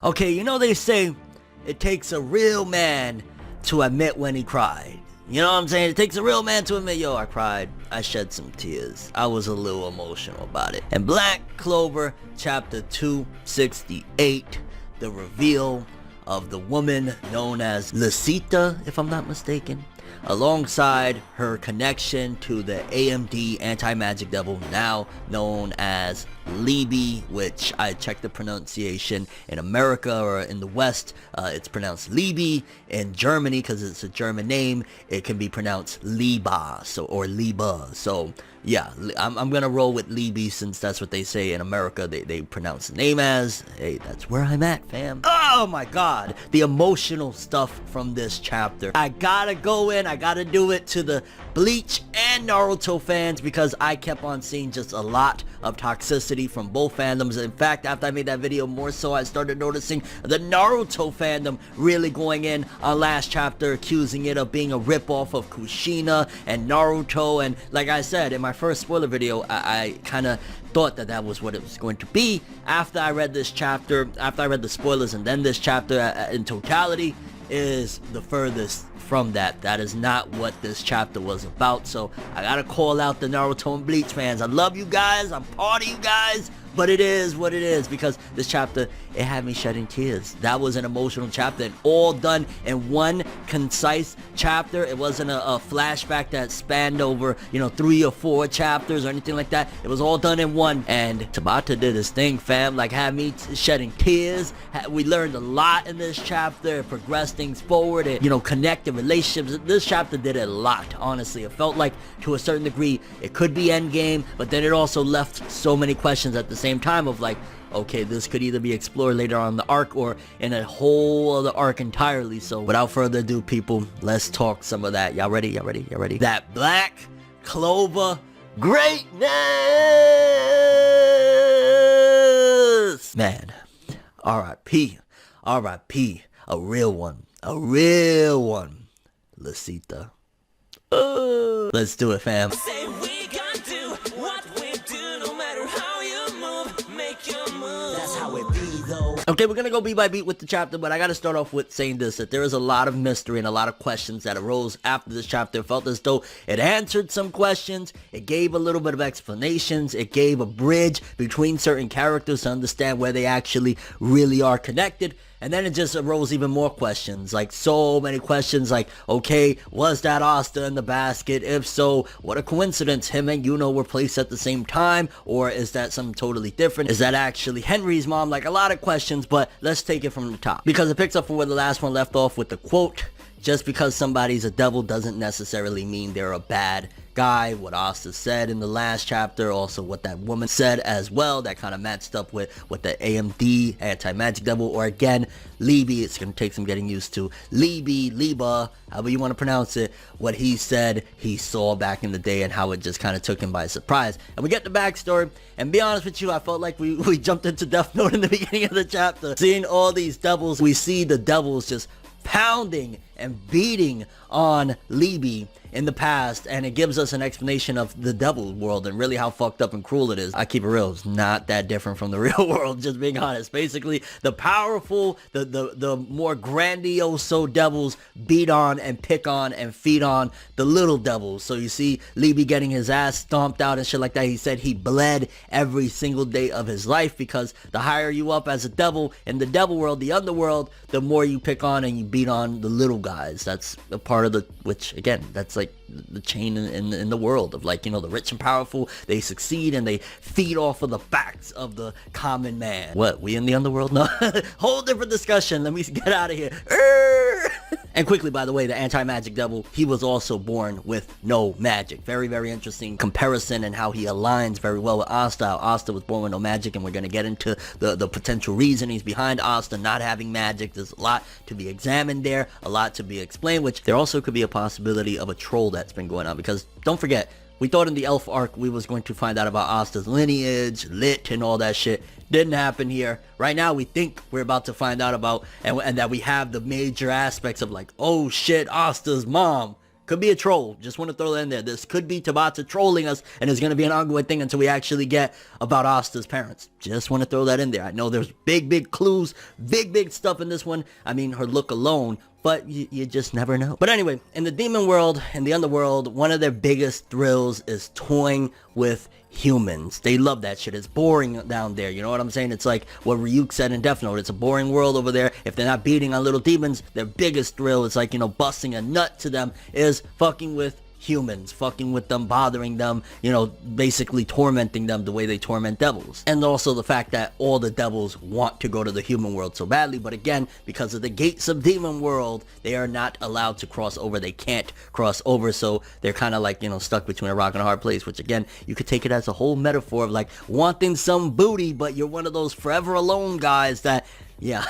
Okay, you know they say it takes a real man to admit when he cried. You know what I'm saying? It takes a real man to admit, yo, I cried. I shed some tears. I was a little emotional about it. And Black Clover, chapter 268, the reveal of the woman known as Licita, if I'm not mistaken, alongside her connection to the AMD anti-magic devil, now known as Liebe, which I checked the pronunciation. In America or in the West, it's pronounced Liebe. In Germany, because it's a German name, it can be pronounced Liebe, or Liebe. So yeah, I'm gonna roll with Liebe since that's what they say in America. They pronounce the name as. Hey, that's where I'm at, fam. Oh my god, the emotional stuff from this chapter. I gotta go in, I gotta do it to the Bleach and Naruto fans, because I kept on seeing just a lot of toxicity from both fandoms. In fact, after I made that video, more so I started noticing the Naruto fandom really going in on last chapter, accusing it of being a ripoff of Kushina and Naruto. And like I said in my first spoiler video, I kind of thought that was what it was going to be. After I read this chapter, after I read the spoilers, and then this chapter in totality is the furthest from that. That is not what this chapter was about. So I gotta call out the Naruto and Bleach fans. I love you guys, I'm part of you guys, but it is what it is, because this chapter, it had me shedding tears. That was an emotional chapter, and all done in one concise chapter. It wasn't a flashback that spanned over, 3 or 4 chapters or anything like that. It was all done in one, and Tabata did his thing, fam. Like, had me shedding tears. We learned a lot in this chapter. It progressed things forward. It, connected relationships. This chapter did a lot, honestly. It felt like, to a certain degree, it could be endgame, but then it also left so many questions at the same time of like, okay, this could either be explored later on in the arc or in a whole other arc entirely. So without further ado, people, let's talk some of that. Y'all ready? Y'all ready? Y'all ready? That Black Clover greatness! Man, R.I.P. R.I.P. A real one. A real one. Licita. Let's do it, fam. Say we gon' do what we do, no matter how you move, make your move. That's how it be, though. Okay, we're gonna go beat by beat with the chapter, but I gotta start off with saying this, that there is a lot of mystery and a lot of questions that arose after this chapter. It felt as though it answered some questions, it gave a little bit of explanations, it gave a bridge between certain characters to understand where they actually really are connected. And then it just arose even more questions, like so many questions, like, okay, was that Asta in the basket? If so, what a coincidence, him and Yuno were placed at the same time, or is that something totally different? Is that actually Henry's mom? Like, a lot of questions, but let's take it from the top, because it picks up from where the last one left off with the quote, just because somebody's a devil doesn't necessarily mean they're a bad guy. What Asta said in the last chapter, also what that woman said as well, that kind of matched up with what the AMD, anti-magic devil, or again, Liebe, it's going to take some getting used to, Liebe, however you want to pronounce it, what he said he saw back in the day and how it just kind of took him by surprise. And we get the backstory, and be honest with you, I felt like we jumped into Death Note in the beginning of the chapter. Seeing all these devils, we see the devils just pounding and beating on Liebe in the past, and it gives us an explanation of the devil world and really how fucked up and cruel it is. I keep it real, it's not that different from the real world, just being honest. Basically, the powerful, the more grandiose devils beat on and pick on and feed on the little devils. So you see Liebe getting his ass stomped out and shit like that. He said he bled every single day of his life, because the higher you up as a devil in the devil world, the underworld, the more you pick on and you beat on the little guys. That's a part of the, which again, that's like the chain in the world of, like, the rich and powerful, they succeed and they feed off of the backs of the common man. What, we in the underworld? No. Whole different discussion. Let me get out of here. And quickly, by the way, the anti-magic devil, he was also born with no magic. Very, very interesting comparison, and how he aligns very well with Asta. Asta was born with no magic, and we're going to get into the potential reasonings behind Asta not having magic. There's a lot to be examined there, a lot to be explained, which there also could be a possibility of a troll that's been going on, because don't forget, we thought in the Elf arc we was going to find out about Asta's lineage, lit, and all that shit. Didn't happen here. Right now we think we're about to find out about, and that we have the major aspects of, like, oh shit, Asta's mom Could be a troll. Just want to throw that in there. This could be Tabata trolling us, and it's going to be an ongoing thing until we actually get about ASTA'S parents. Just want to throw that in there. I know there's big clues, big stuff in this one. I mean, her look alone, but you just never know. But anyway, in the demon world, in the underworld, one of their biggest thrills is toying with humans. They love that shit. It's boring down there. You know what I'm saying? It's like what Ryuk said in Death Note. It's a boring world over there. If they're not beating on little demons, their biggest thrill is like, you know, busting a nut to them is fucking with humans, fucking with them, bothering them, you know, basically tormenting them the way they torment devils. And also the fact that all the devils want to go to the human world so badly, but again, because of the gates of demon world, they are not allowed to cross over. They can't cross over, so they're kind of like, you know, stuck between a rock and a hard place, which again, you could take it as a whole metaphor of like wanting some booty, but you're one of those forever alone guys that, yeah.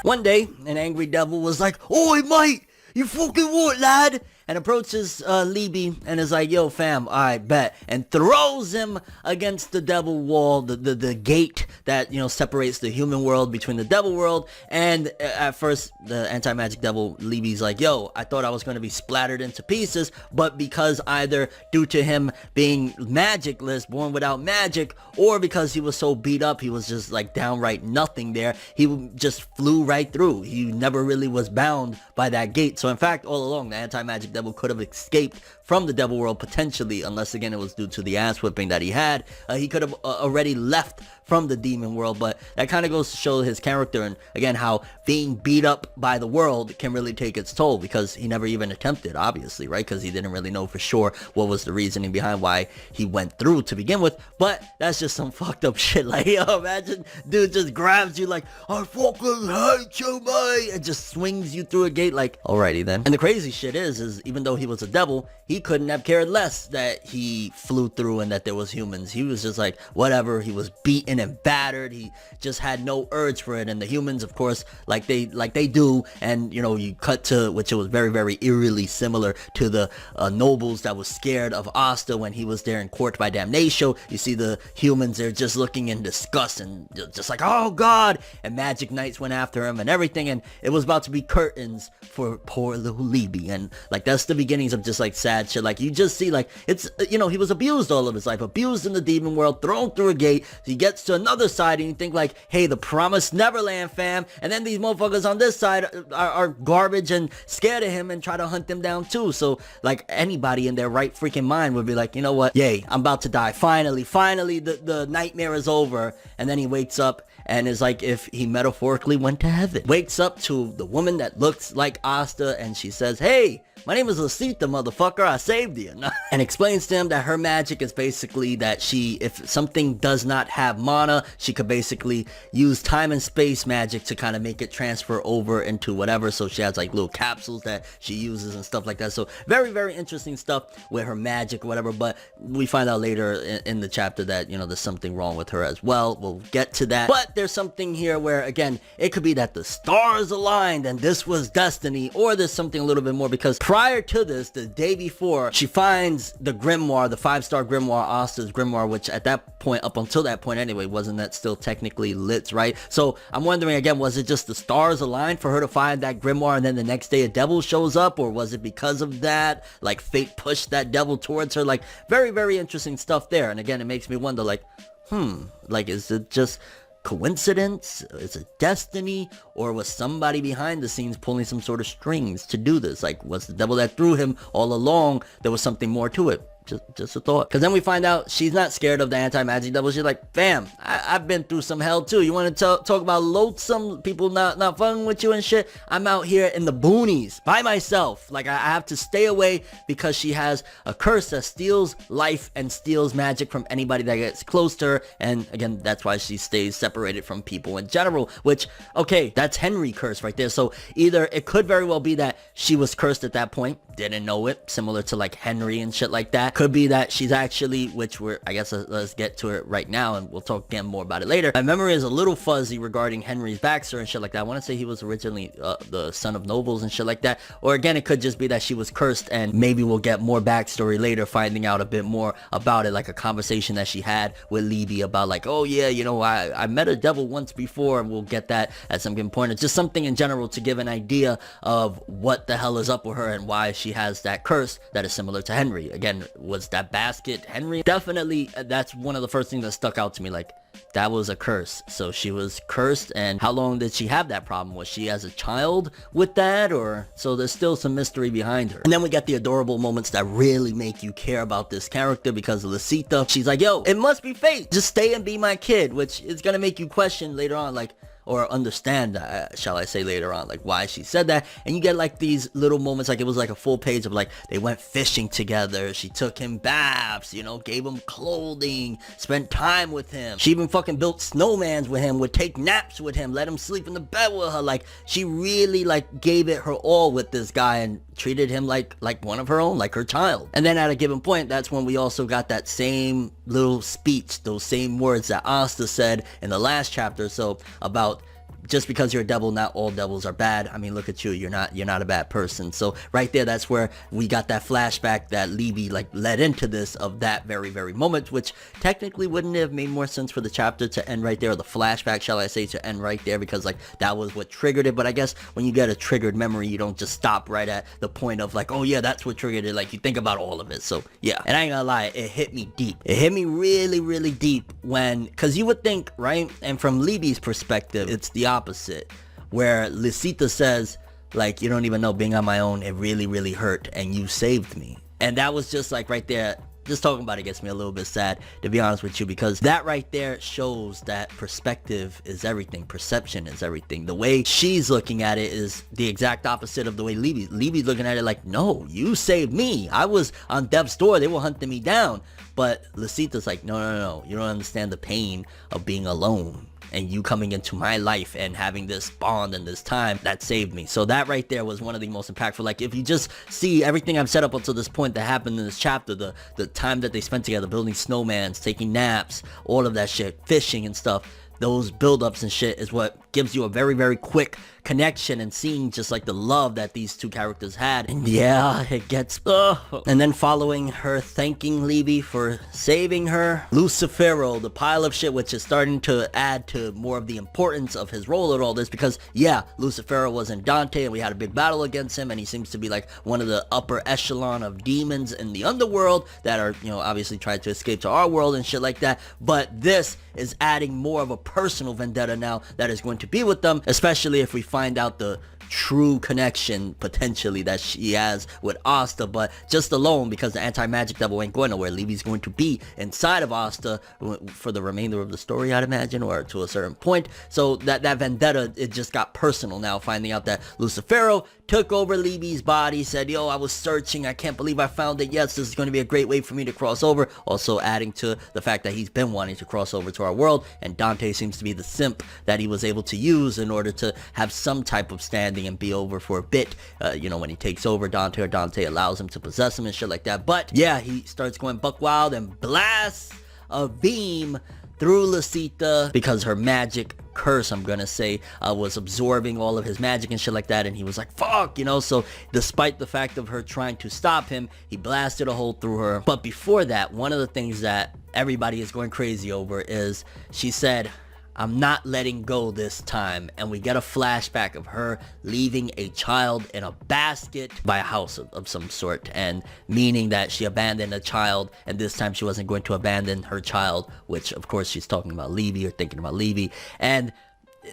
One day, an angry devil was like, "Oi, mate, you fucking what, lad?" And approaches Liebe and is like, "Yo, fam, I bet," and throws him against the devil wall, the gate that, you know, separates the human world between the devil world. And at first, the anti-magic devil Liebe's like, "Yo, I thought I was going to be splattered into pieces, but because either due to him being magicless, born without magic, or because he was so beat up, he was just like downright nothing there, he just flew right through. He never really was bound by that gate." So in fact, all along, the anti-magic devil could have escaped from the devil world potentially, unless again it was due to the ass whipping that he had. He could have already left from the demon world, but that kind of goes to show his character, and again how being beat up by the world can really take its toll, because he never even attempted, obviously, right? Because he didn't really know for sure what was the reasoning behind why he went through to begin with. But that's just some fucked up shit. Like, yo, imagine dude just grabs you like, "I fucking hate you, mate," and just swings you through a gate. Like, alrighty then. And the crazy shit is even though he was a devil, he couldn't have cared less that he flew through and that there was humans. He was just like, whatever. He was beaten and battered. He just had no urge for it. And the humans, of course, like they do. And, you know, you cut to, which it was very eerily similar to the nobles that was scared of Asta when he was there in court by damnation. You see the humans, they're just looking in disgust and just like, oh god. And magic knights went after him and everything. And it was about to be curtains for poor little Liebe. And like, that's the beginnings of just like sad shit. Like, you just see like, it's, you know, he was abused all of his life, abused in the demon world, thrown through a gate. He gets to another side and you think like, hey, the promised Neverland, fam. And then these motherfuckers on this side are garbage and scared of him and try to hunt him down too. So like, anybody in their right freaking mind would be like, you know what, yay, I'm about to die. Finally the nightmare is over. And then he wakes up and is like if he metaphorically went to heaven. Wakes up to the woman that looks like Asta, and she says, "Hey, my name is Licita, motherfucker, I saved you." And explains to him that her magic is basically that if something does not have mana, she could basically use time and space magic to kind of make it transfer over into whatever. So she has like little capsules that she uses and stuff like that. So very interesting stuff with her magic or whatever. But we find out later in the chapter that, you know, there's something wrong with her as well. We'll get to that. But there's something here where, again, it could be that the stars aligned and this was destiny, or there's something a little bit more, because prior to this, the day before, she finds the grimoire, the 5-star grimoire, ASTA'S grimoire, which at that point, up until that point anyway, wasn't that still technically lit, right? So I'm wondering again, was it just the stars aligned for her to find that grimoire and then the next day a devil shows up, or was it because of that, like fate pushed that devil towards her? Like, very interesting stuff there. And again, it makes me wonder, like, like, is it just coincidence? Is it destiny? Or was somebody behind the scenes pulling some sort of strings to do this? Like, was the devil that threw him all along? There was something more to it. Just a thought. Because then we find out she's not scared of the anti-magic devil. She's like, fam, I've been through some hell too. You want to talk about loathsome people not fucking with you and shit? I'm out here in the boonies by myself. Like, I have to stay away because she has a curse that steals life and steals magic from anybody that gets close to her. And again, that's why she stays separated from people in general, which, okay, that's Henry curse right there. So either it could very well be that she was cursed at that point, didn't know it, similar to like Henry and shit like that. Could be that she's actually, which I guess let's get to it right now, and we'll talk again more about it later. My memory is a little fuzzy regarding Henry's backstory and shit like that. I want to say he was originally the son of nobles and shit like that. Or again, it could just be that she was cursed, and maybe we'll get more backstory later, finding out a bit more about it, like a conversation that she had with Liebe about like, oh yeah, you know, I met a devil once before, and we'll get that at some given point. It's just something in general to give an idea of what the hell is up with her and why she has that curse that is similar to Henry. Again, was that basket Henry? Definitely, that's one of the first things that stuck out to me, like, that was a curse. So she was cursed, and how long did she have that problem? Was she as a child with that, or? So there's still some mystery behind her. And then we get the adorable moments that really make you care about this character, because Licita, she's like, yo, it must be fate, just stay and be my kid, which is gonna make you question later on, like, or understand, shall I say later on, like why she said that. And you get like these little moments, like it was like a full page of like, they went fishing together, she took him baths, you know, gave him clothing, spent time with him. She even fucking built snowmans with him, would take naps with him, let him sleep in the bed with her. Like, she really like gave it her all with this guy and treated him like one of her own, like her child. And then at a given point, that's when we also got that same little speech, those same words that Asta said in the last chapter. So about, just because you're a devil, not all devils are bad. I mean, look at you, you're not a bad person. So right there, that's where we got that flashback that Liebe like led into this, of that very moment, which technically wouldn't have made more sense for the chapter to end right there, or the flashback, shall I say, to end right there, because like that was what triggered it. But I guess when you get a triggered memory, you don't just stop right at the point of like, oh yeah, that's what triggered it. Like, you think about all of it. So yeah, and I ain't gonna lie, it hit me deep. It hit me really deep when, because you would think, right, and from Liebe's perspective, it's the opposite, where Licita says like, you don't even know, being on my own, it really hurt, and you saved me. And that was just like right there, just talking about it gets me a little bit sad, to be honest with you, because that right there shows that perspective is everything, perception is everything. The way she's looking at it is the exact opposite of the way Liebe's looking at it, like, no, you saved me, I was on death's door, they were hunting me down. But Licita's like, no, you don't understand the pain of being alone, and you coming into my life and having this bond and this time that saved me. So that right there was one of the most impactful. Like, if you just see everything I've set up until this point that happened in this chapter, the time that they spent together building snowmans, taking naps, all of that shit, fishing and stuff, those build-ups and shit is what gives you a very quick connection, and seeing just like the love that these two characters had. And yeah, it gets and then following her thanking Liebe for saving her, Lucifero, the pile of shit, which is starting to add to more of the importance of his role in all this, because yeah, Lucifero was in Dante and we had a big battle against him, and he seems to be like one of the upper echelon of demons in the underworld that are, you know, obviously trying to escape to our world and shit like that. But this is adding more of a personal vendetta now that is going to be with them, especially if we find out the true connection potentially that she has with Asta. But just alone, because the anti-magic devil ain't going nowhere, Liebe's going to be inside of Asta for the remainder of the story, I'd imagine, or to a certain point. So that vendetta, it just got personal now, finding out that Lucifero took over Liebe's body, said, yo, I was searching, I can't believe I found it, yes, this is going to be a great way for me to cross over. Also adding to the fact that he's been wanting to cross over to our world, and Dante seems to be the simp that he was able to use in order to have some type of standing and be over for a bit. You know, when he takes over Dante, or Dante allows him to possess him and shit like that. But yeah, he starts going buck wild and blasts a beam through Licita, because her magic curse, I'm gonna say, was absorbing all of his magic and shit like that, and he was like, fuck, you know. So despite the fact of her trying to stop him, he blasted a hole through her. But before that, one of the things that everybody is going crazy over is, she said, I'm not letting go this time. And we get a flashback of her leaving a child in a basket by a house of some sort, and meaning that she abandoned a child, and this time she wasn't going to abandon her child, which of course she's talking about Liebe, or thinking about Liebe. And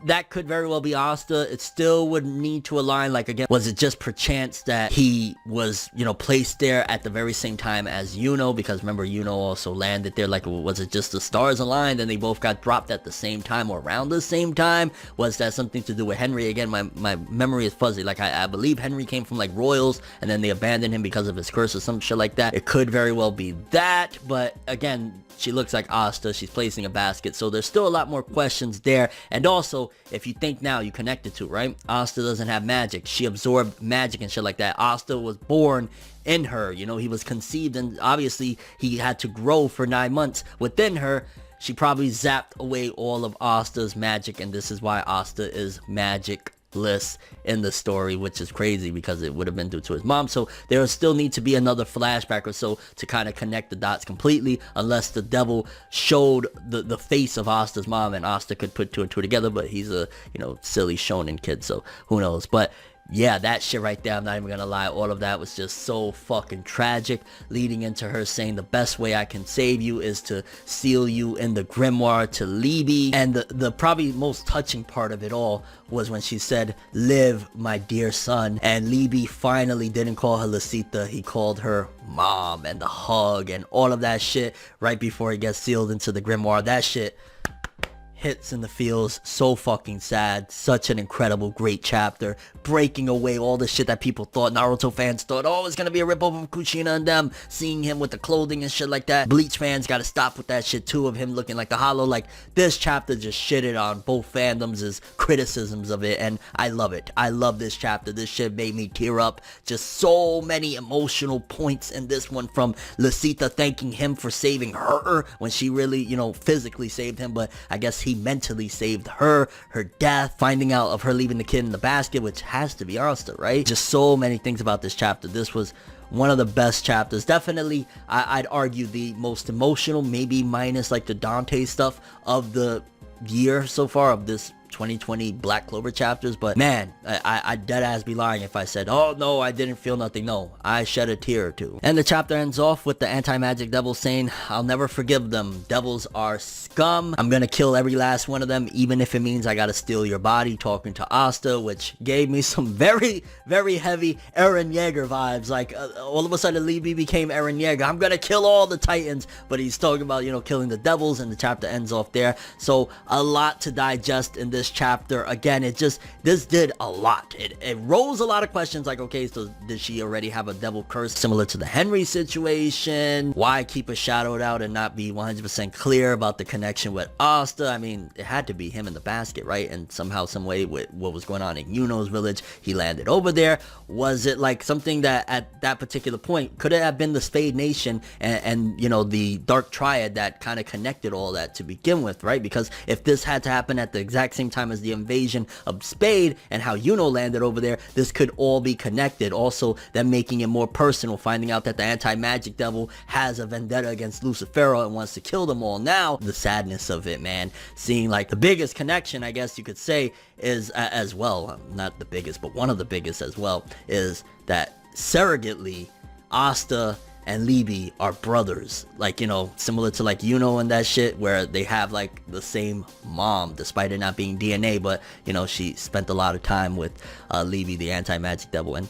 that could very well be Asta. It still would need to align. Like, again, was it just perchance that he was, you know, placed there at the very same time as Yuno? Because remember, Yuno also landed there. Like, was it just the stars aligned and they both got dropped at the same time, or around the same time? Was that something to do with Henry? Again, my memory is fuzzy. Like, I believe Henry came from like royals, and then they abandoned him because of his curse or some shit like that. It could very well be that. But again, she looks like Asta. She's placing a basket, so there's still a lot more questions there. And also, Also, if you think now, you connect it to, right? Asta doesn't have magic. She absorbed magic and shit like that. Asta was born in her, you know, he was conceived, and obviously he had to grow for 9 months within her. She probably zapped away all of Asta's magic, and this is why Asta is magicless in the story, which is crazy because it would have been due to his mom. So there will still need to be another flashback or so to kind of connect the dots completely, unless the devil showed the face of Asta's mom and Asta could put 2 and 2 together. But he's a, you know, silly shonen kid, so who knows. But yeah, that shit right there, I'm not even gonna lie, all of that was just so fucking tragic, leading into her saying the best way I can save you is to seal you in the grimoire to Liebe. And the probably most touching part of it all was when she said, "Live, my dear son." And Liebe finally didn't call her Licita, he called her mom, and the hug and all of that shit right before he gets sealed into the grimoire. That shit hits in the feels, so fucking sad. Such an incredible, great chapter, breaking away all the shit that people thought, Naruto fans thought, oh, it's gonna be a ripoff of Kushina and them, seeing him with the clothing and shit like that. Bleach fans gotta stop with that shit too, of him looking like the Hollow. Like, this chapter just shitted on both fandoms' criticisms of it, and I love it. I love this chapter. This shit made me tear up. Just so many emotional points in this one, from Licita thanking him for saving her when she really, you know, physically saved him, but I guess he mentally saved her, her death, finding out of her leaving the kid in the basket, which has to be Asta, right? Just so many things about this chapter. This was one of the best chapters. Definitely, I'd argue the most emotional, maybe minus like the Dante stuff of the year so far, of this 2020 Black Clover chapters. But man, I'd dead ass be lying if I said, oh no, I didn't feel nothing. No, I shed a tear or two. And the chapter ends off with the anti-magic devil saying, I'll never forgive them. Devils are scum. I'm gonna kill every last one of them, even if it means I gotta steal your body, talking to Asta, which gave me some very, very heavy Eren Yeager vibes. Like, all of a sudden Liebe became Eren Yeager. I'm gonna kill all the titans, but he's talking about, you know, killing the devils, and the chapter ends off there. So a lot to digest in this chapter. Again, this did a lot. It rose a lot of questions, like, okay, so did she already have a devil curse similar to the Henry situation? Why keep it shadowed out and not be 100% clear about the connection with Asta? I mean, it had to be him in the basket, right? And somehow, some way, with what was going on in Yuno's village, he landed over there. Was it like something that at that particular point could it have been the Spade Nation and you know, the Dark Triad that kind of connected all that to begin with, right? Because if this had to happen at the exact same time as the invasion of Spade and how Yuno landed over there, this could all be connected. Also, them making it more personal, finding out that the anti-magic devil has a vendetta against Lucifero and wants to kill them all. Now, the sadness of it, man, seeing like the biggest connection, I guess you could say, is as well, not the biggest, but one of the biggest as well, is that surrogately Asta and Liebe are brothers, like, you know, similar to like Yuno and that shit, where they have like the same mom, despite it not being DNA. But you know, she spent a lot of time with Liebe, the anti-magic devil. And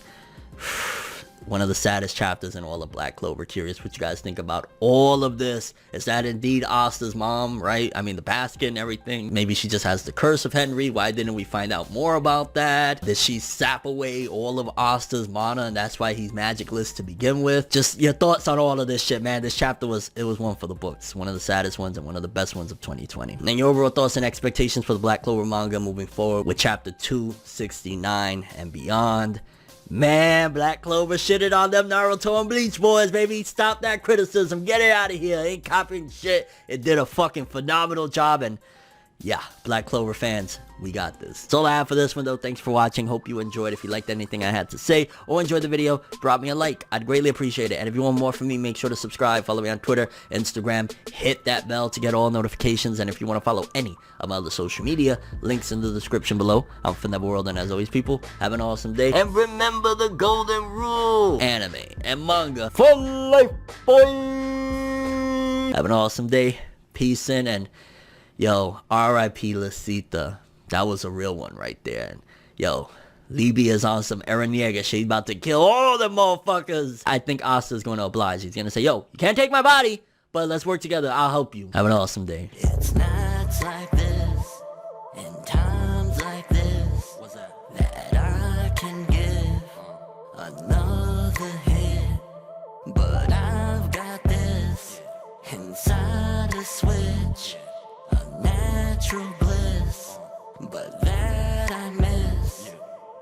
one of the saddest chapters in all of Black Clover. Curious what you guys think about all of this. Is that indeed Asta's mom, right? I mean, the basket and everything. Maybe she just has the curse of Henry. Why didn't we find out more about that? Did she sap away all of Asta's mana, and that's why he's magicless to begin with? Just your thoughts on all of this shit, man. This chapter was one for the books. One of the saddest ones and one of the best ones of 2020. And your overall thoughts and expectations for the Black Clover manga moving forward with chapter 269 and beyond. Man, Black Clover shitted on them Naruto and Bleach boys, baby. Stop that criticism. Get it out of here. Ain't copying shit. It did a fucking phenomenal job. And yeah, Black Clover fans, we got this. That's all I have for this one, though. Thanks for watching. Hope you enjoyed. If you liked anything I had to say or enjoyed the video, drop me a like. I'd greatly appreciate it. And if you want more from me, make sure to subscribe. Follow me on Twitter, Instagram. Hit that bell to get all notifications. And if you want to follow any of my other social media, links in the description below. I'm ForneverWorld, and as always, people, have an awesome day. And remember the golden rule: anime and manga for life, boy. Have an awesome day. Peace in, and yo, R.I.P. Licita. That was a real one right there. And yo, Liebe is on some Eren Yeager. She's about to kill all the motherfuckers. I think Asta's going to oblige. He's going to say, yo, you can't take my body, but let's work together. I'll help you. Have an awesome day. It's nights like this, and times like this, that I can give another hit. But I've got this inside a switch, a natural bliss. but